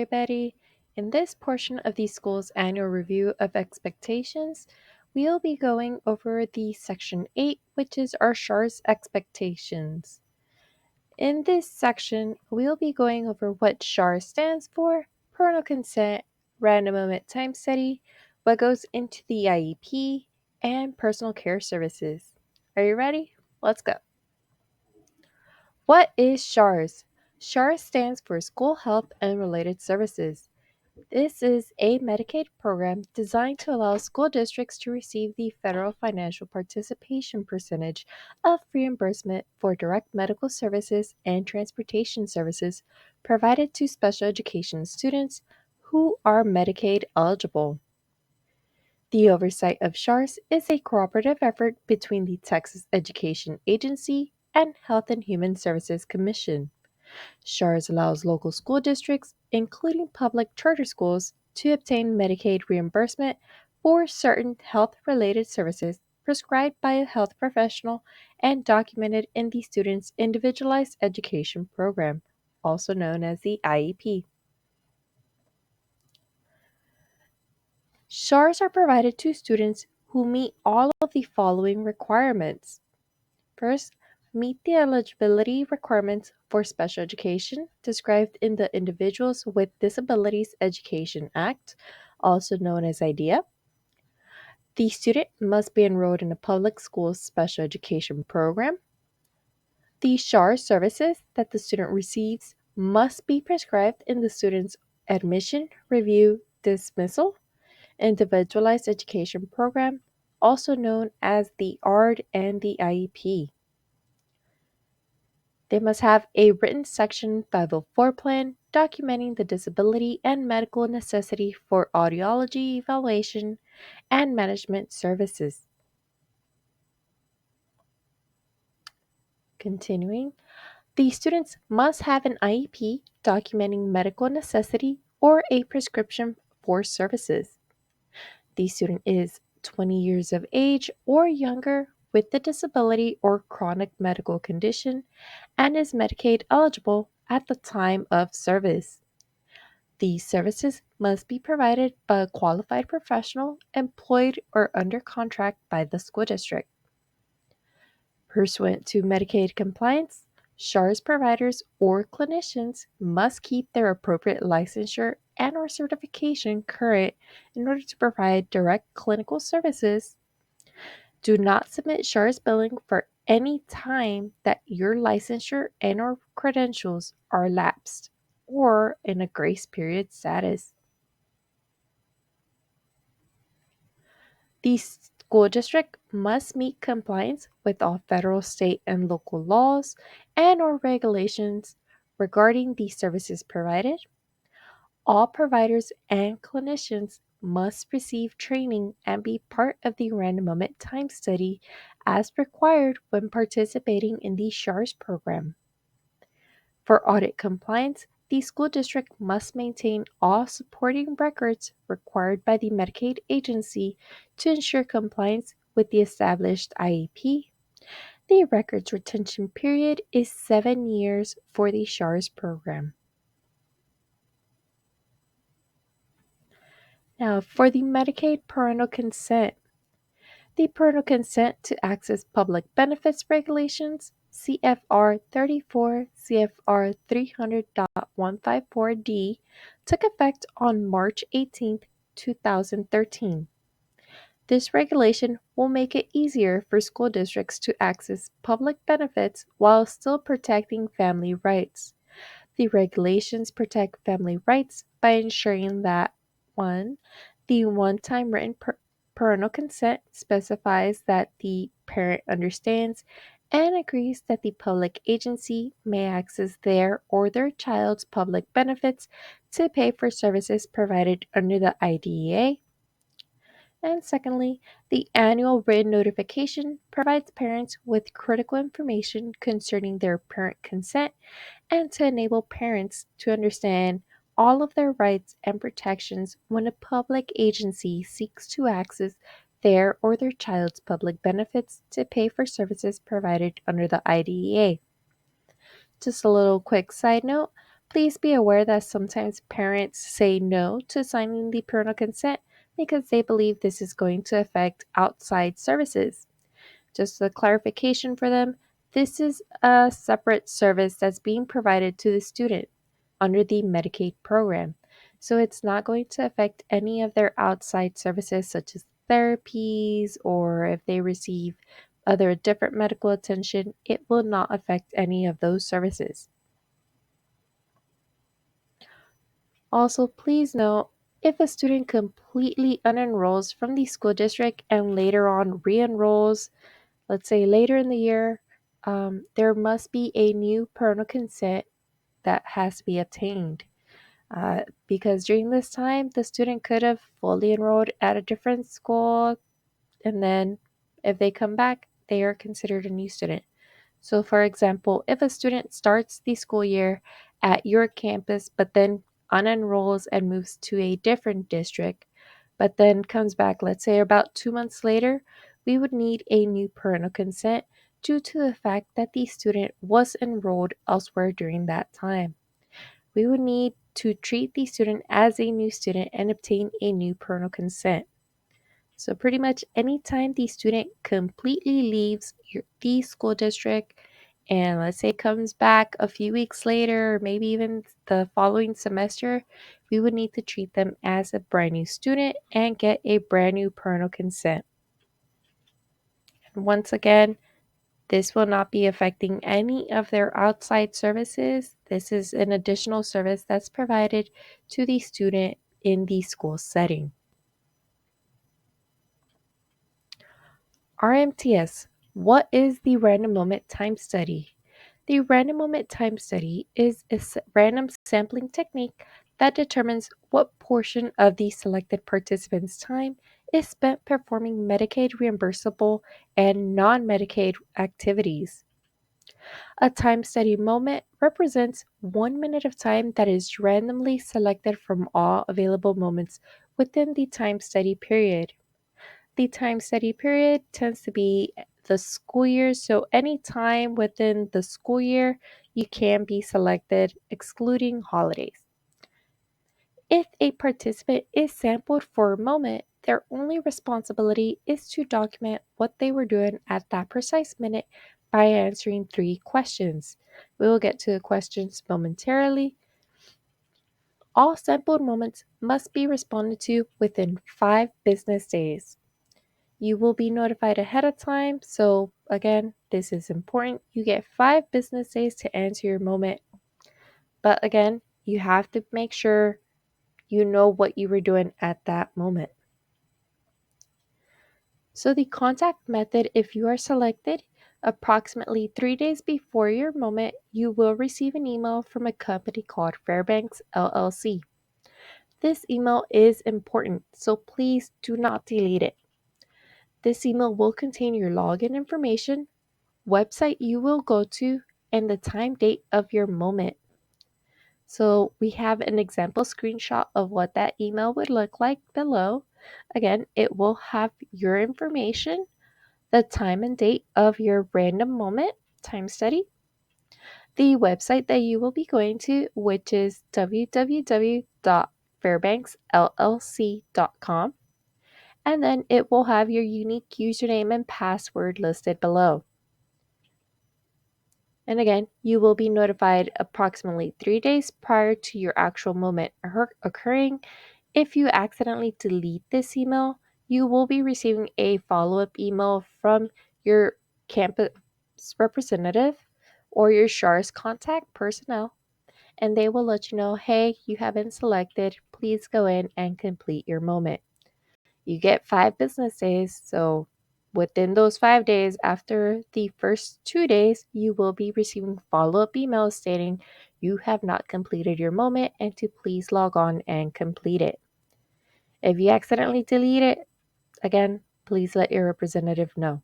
everybody. In this portion of the school's annual review of expectations, we'll be going over the section 8, which is our SHARS expectations. In this section, we'll be going over what SHARS stands for, parental consent, random moment time study, what goes into the IEP, and personal care services. Are you ready? Let's go. What is SHARS? SHARS stands for School Health and Related Services. This is a Medicaid program designed to allow school districts to receive the federal financial participation percentage of reimbursement for direct medical services and transportation services provided to special education students who are Medicaid eligible. The oversight of SHARS is a cooperative effort between the Texas Education Agency and Health and Human Services Commission. SHARS allows local school districts, including public charter schools, to obtain Medicaid reimbursement for certain health related services prescribed by a health professional and documented in the student's Individualized Education Program, also known as the IEP. SHARs are provided to students who meet all of the following requirements. First, meet the eligibility requirements for special education described in the Individuals with Disabilities Education Act, also known as IDEA. The student must be enrolled in a public school special education program. The SHAR services that the student receives must be prescribed in the student's admission, review, dismissal, Individualized Education Program, also known as the ARD and the IEP. They must have a written Section 504 plan documenting the disability and medical necessity for audiology evaluation and management services. Continuing, the students must have an IEP documenting medical necessity or a prescription for services. The student is 20 years of age or younger with a disability or chronic medical condition and is Medicaid eligible at the time of service. These services must be provided by a qualified professional employed or under contract by the school district. Pursuant to Medicaid compliance, SHARS providers or clinicians must keep their appropriate licensure and or certification current in order to provide direct clinical services. Do not submit SHARS billing for any time that your licensure and or credentials are lapsed or in a grace period status. The school district must meet compliance with all federal, state, and local laws and or regulations regarding the services provided. All providers and clinicians must receive training and be part of the random moment time study as required when participating in the SHARS program. For audit compliance, the school district must maintain all supporting records required by the Medicaid agency to ensure compliance with the established IEP. The records retention period is 7 years for the SHARS program. Now, for the Medicaid parental consent, the parental consent to access public benefits regulations, CFR 34 CFR 300.154D, took effect on March 18, 2013. This regulation will make it easier for school districts to access public benefits while still protecting family rights. The regulations protect family rights by ensuring that 1. The one time written parental consent specifies that the parent understands and agrees that the public agency may access their or their child's public benefits to pay for services provided under the IDEA. And secondly, the annual written notification provides parents with critical information concerning their parent consent and to enable parents to understand all of their rights and protections when a public agency seeks to access their or their child's public benefits to pay for services provided under the IDEA. Just a little quick side note, Please be aware that sometimes parents say no to signing the parental consent because they believe this is going to affect outside services. Just a clarification for them, this is a separate service that's being provided to the student under the Medicaid program. So it's not going to affect any of their outside services such as therapies or if they receive other different medical attention, it will not affect any of those services. Also, please note if a student completely unenrolls from the school district and later on re enrolls, let's say later in the year, there must be a new parental consent that has to be obtained. Because during this time, the student could have fully enrolled at a different school, and then if they come back, they are considered a new student. So, for example, if a student starts the school year at your campus but then unenrolls and moves to a different district, but then comes back, let's say about 2 months later, we would need a new parental consent due to the fact that the student was enrolled elsewhere during that time. We would need to treat the student as a new student and obtain a new parental consent. So pretty much anytime the student completely leaves the school district and let's say comes back a few weeks later or maybe even the following semester, we would need to treat them as a brand new student and get a brand new parental consent. And once again, this will not be affecting any of their outside services. This is an additional service that's provided to the student in the school setting. RMTS. What is the random moment time study? The random moment time study is a random sampling technique that determines what portion of the selected participant's time is spent performing Medicaid reimbursable and non Medicaid activities. A time study moment represents 1 minute of time that is randomly selected from all available moments within the time study period. The time study period tends to be the school year, so any time within the school year you can be selected, excluding holidays. If a participant is sampled for a moment, their only responsibility is to document what they were doing at that precise minute by answering 3 questions. We will get to the questions momentarily. All sampled moments must be responded to within 5 business days. You will be notified ahead of time. So, again, this is important. You get 5 business days to answer your moment. But again, you have to make sure you know what you were doing at that moment. So, the contact method, if you are selected, approximately 3 days before your moment, you will receive an email from a company called Fairbanks LLC. This email is important, so please do not delete it. This email will contain your login information, website you will go to, and the time date of your moment. So we have an example screenshot of what that email would look like below. Again, it will have your information, the time and date of your random moment time study, the website that you will be going to, which is www.fairbanksllc.com, and then it will have your unique username and password listed below. And again, you will be notified approximately 3 days prior to your actual moment occurring. If you accidentally delete this email, you will be receiving a follow up email from your campus representative or your SHARS contact personnel, and they will let you know, hey, you have been selected. Please go in and complete your moment. You get 5 business days, so within those 5 days, after the first 2 days, you will be receiving follow up emails stating you have not completed your moment and to please log on and complete it. If you accidentally delete it, again, please let your representative know.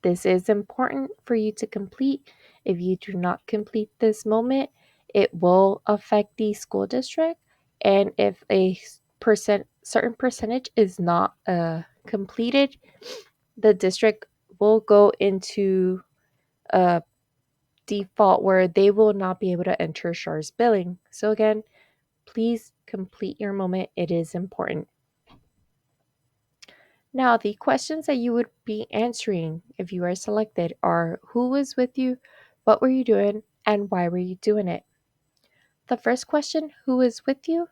This is important for you to complete. If you do not complete this moment, it will affect the school district. And if a certain percentage is not completed, the district will go into a default where they will not be able to enter SHARS billing. So again, please complete your moment. It is important. Now, the questions that you would be answering if you are selected are who was with you, what were you doing, and why were you doing it? The first question, who is with you?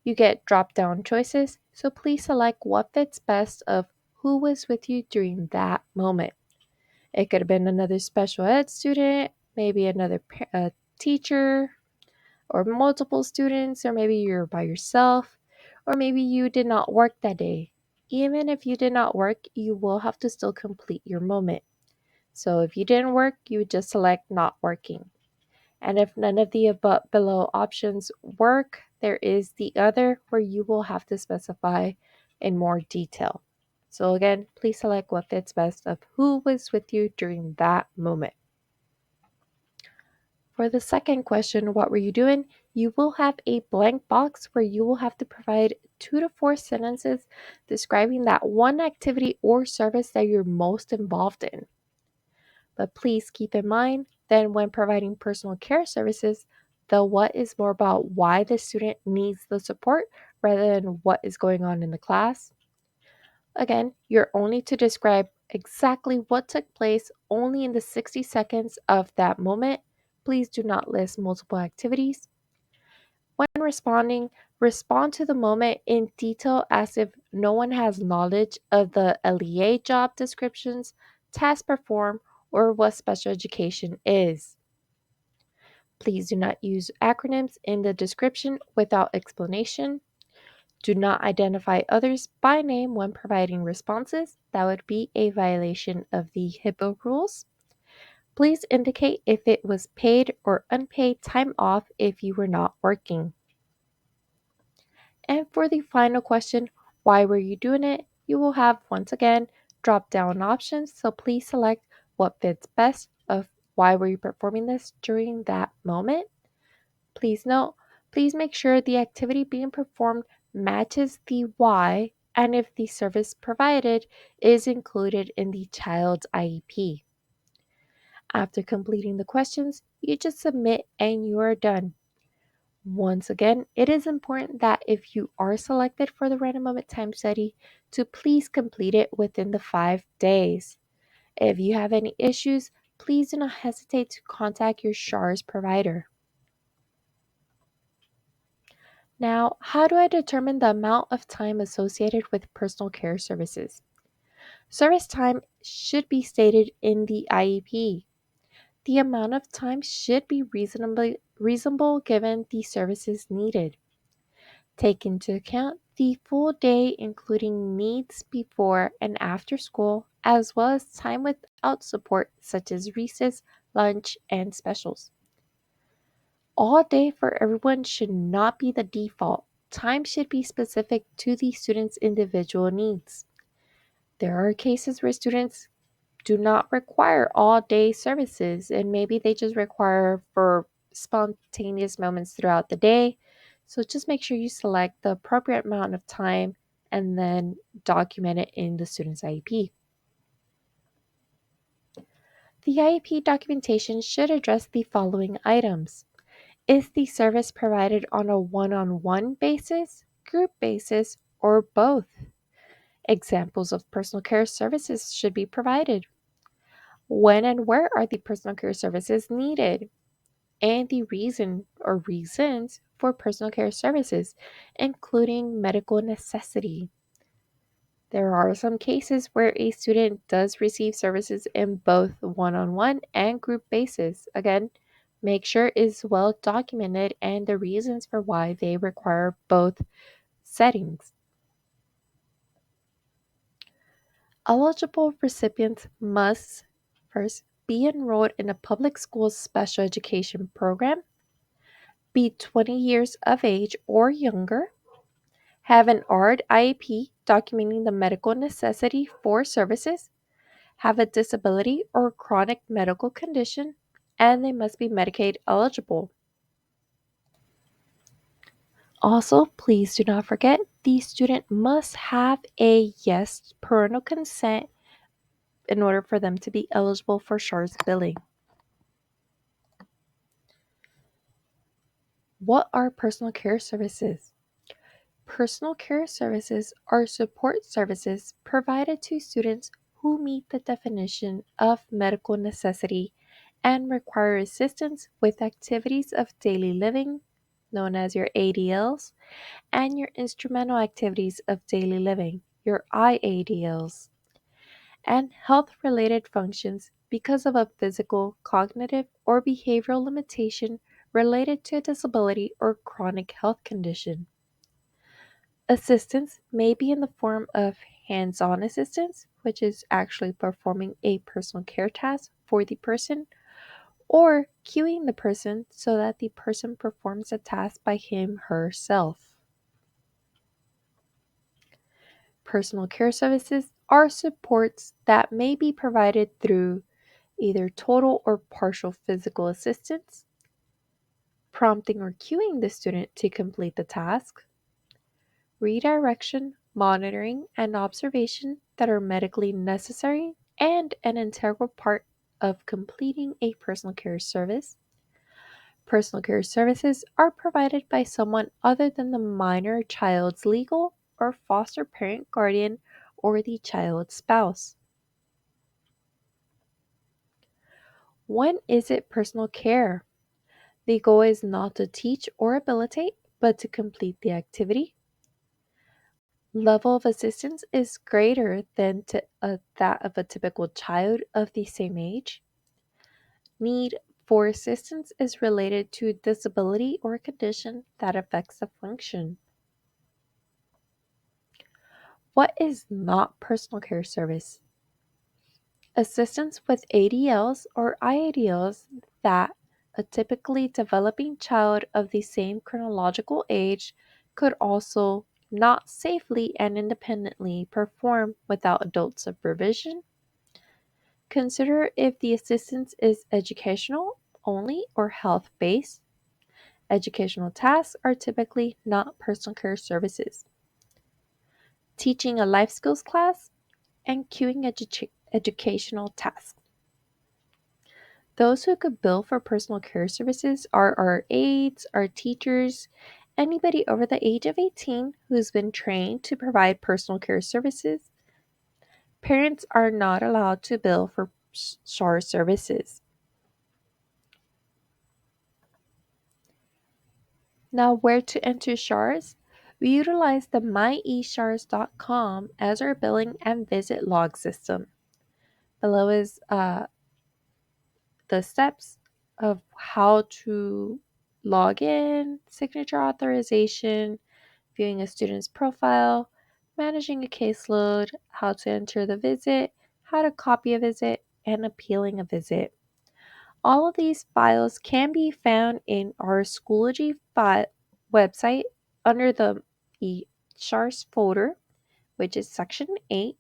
You get drop down choices, so please select what fits best of who was with you during that moment. It could have been another special ed student, maybe another teacher, or multiple students, or maybe you're by yourself, or maybe you did not work that day. Even if you did not work, you will have to still complete your moment. So if you didn't work, you would just select not working. And if none of the above below options work, there is the other where you will have to specify in more detail. So again, please select what fits best of who was with you during that moment. For the second question, what were you doing? You will have a blank box where you will have to provide 2 to 4 sentences describing that one activity or service that you're most involved in. But please keep in mind that when providing personal care services, the what is more about why the student needs the support rather than what is going on in the class. Again, you're only to describe exactly what took place only in the 60 seconds of that moment. Please do not list multiple activities. When responding, respond to the moment in detail as if no one has knowledge of the LEA job descriptions, task performed, or what special education is. Please do not use acronyms in the description without explanation. Do not identify others by name when providing responses. That would be a violation of the HIPAA rules. Please indicate if it was paid or unpaid time off if you were not working. And for the final question, why were you doing it? You will have, once again, drop down options. So please select what fits best of why were you performing this during that moment. Please note, please make sure the activity being performed matches the why and if the service provided is included in the child's IEP. After completing the questions, you just submit and you are done. Once again, it is important that if you are selected for the random moment time study, to please complete it within the 5 days. If you have any issues, please do not hesitate to contact your SHARS provider. Now, how do I determine the amount of time associated with personal care services? Service time should be stated in the IEP. The amount of time should be reasonable given the services needed. Take into account the full day, including needs before and after school, as well as time without support, such as recess, lunch, and specials. All day for everyone should not be the default. Time should be specific to the student's individual needs. There are cases where students do not require all day services and maybe they just require for spontaneous moments throughout the day. So just make sure you select the appropriate amount of time and then document it in the student's IEP. The IEP documentation should address the following items. Is the service provided on a one-on-one basis, group basis, or both? Examples of personal care services should be provided. When and where are the personal care services needed? And the reason or reasons for personal care services, including medical necessity. There are some cases where a student does receive services in both one-on-one and group basis. Again, make sure it is well documented and the reasons for why they require both settings. Eligible recipients must first be enrolled in a public school special education program, be 20 years of age or younger, have an ARD IEP documenting the medical necessity for services, have a disability or chronic medical condition, and they must be Medicaid eligible. Also, please do not forget the student must have a yes parental consent in order for them to be eligible for SHARS billing. What are personal care services? Personal care services are support services provided to students who meet the definition of medical necessity and require assistance with activities of daily living, known as your ADLs, and your instrumental activities of daily living, your IADLs, and health related functions because of a physical, cognitive, or behavioral limitation related to a disability or chronic health condition. Assistance may be in the form of hands on assistance, which is actually performing a personal care task for the person, or cueing the person so that the person performs a task by him herself. Personal care services are supports that may be provided through either total or partial physical assistance, prompting or cueing the student to complete the task, redirection, monitoring, and observation that are medically necessary and an integral part of completing a personal care service. Personal care services are provided by someone other than the minor child's legal or foster parent guardian or the child's spouse. When is it personal care? The goal is not to teach or habilitate, but to complete the activity. Level of assistance is greater than that of a typical child of the same age. Need for assistance is related to disability or condition that affects the function. What is not personal care service? Assistance with ADLs or IADLs that a typically developing child of the same chronological age could also not safely and independently perform without adult supervision. Consider if the assistance is educational only or health based. Educational tasks are typically not personal care services. Teaching a life skills class and cueing educational tasks. Those who could bill for personal care services are our aides, our teachers, anybody over the age of 18 who's been trained to provide personal care services. Parents are not allowed to bill for SHARS services. Now, where to enter SHARS? We utilize the myeshars.com as our billing and visit log system. Below is the steps of how to log in, signature authorization, viewing a student's profile, managing a caseload, how to enter the visit, how to copy a visit, and appealing a visit. All of these files can be found in our Schoology website under the eSHARS folder, which is section 8.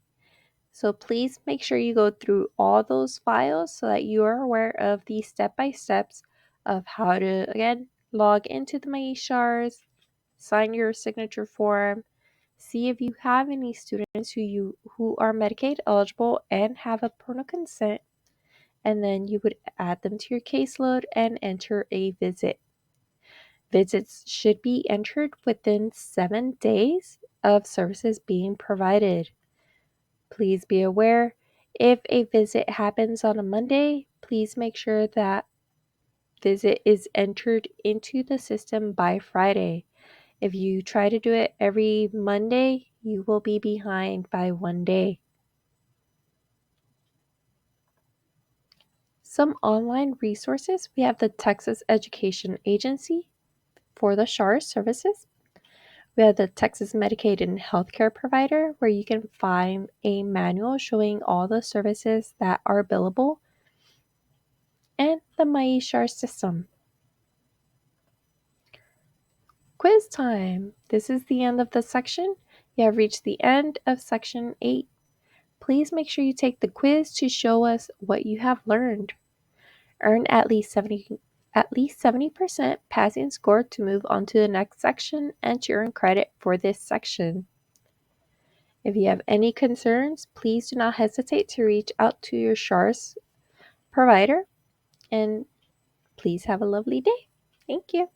So please make sure you go through all those files so that you are aware of the step-by-steps of how to, again, log into the MyShars, sign your signature form, see if you have any students who are Medicaid eligible and have a parental consent, and then you would add them to your caseload and enter a visit. Visits should be entered within 7 days of services being provided. Please be aware, if a visit happens on a Monday, please make sure that visit is entered into the system by Friday. If you try to do it every Monday, you will be behind by 1 day. Some online resources, we have the Texas Education Agency for the SHARS services. We have the Texas Medicaid and Healthcare Provider, where you can find a manual showing all the services that are billable, and the MyShare system. Quiz time! This is the end of the section. You have reached the end of section 8. Please make sure you take the quiz to show us what you have learned. Earn at least 70% passing score to move on to the next section and to earn credit for this section. If you have any concerns, please do not hesitate to reach out to your SHARS provider, and please have a lovely day. Thank you.